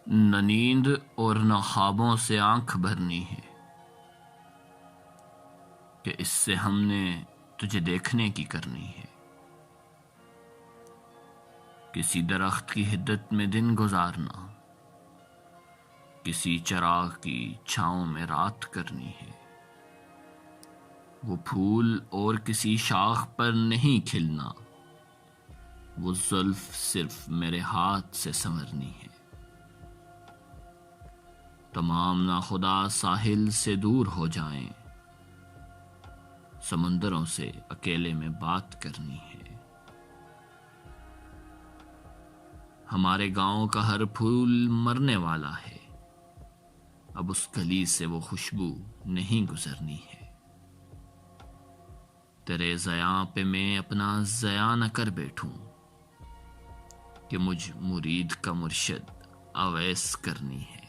نہ نیند اور نہ خوابوں سے آنکھ بھرنی ہے کہ اس سے ہم نے تجھے دیکھنے کی کرنی ہے۔ کسی درخت کی حدت میں دن گزارنا، کسی چراغ کی چھاؤں میں رات کرنی ہے۔ وہ پھول اور کسی شاخ پر نہیں کھلنا، وہ زلف صرف میرے ہاتھ سے سنورنی ہے۔ تمام ناخدا ساحل سے دور ہو جائیں، سمندروں سے اکیلے میں بات کرنی ہے۔ ہمارے گاؤں کا ہر پھول مرنے والا ہے، اب اس کلی سے وہ خوشبو نہیں گزرنی ہے۔ تیرے ضیاء پہ میں اپنا ضیاء نہ کر بیٹھوں کہ مجھ مرید کا مرشد اویس کرنی ہے۔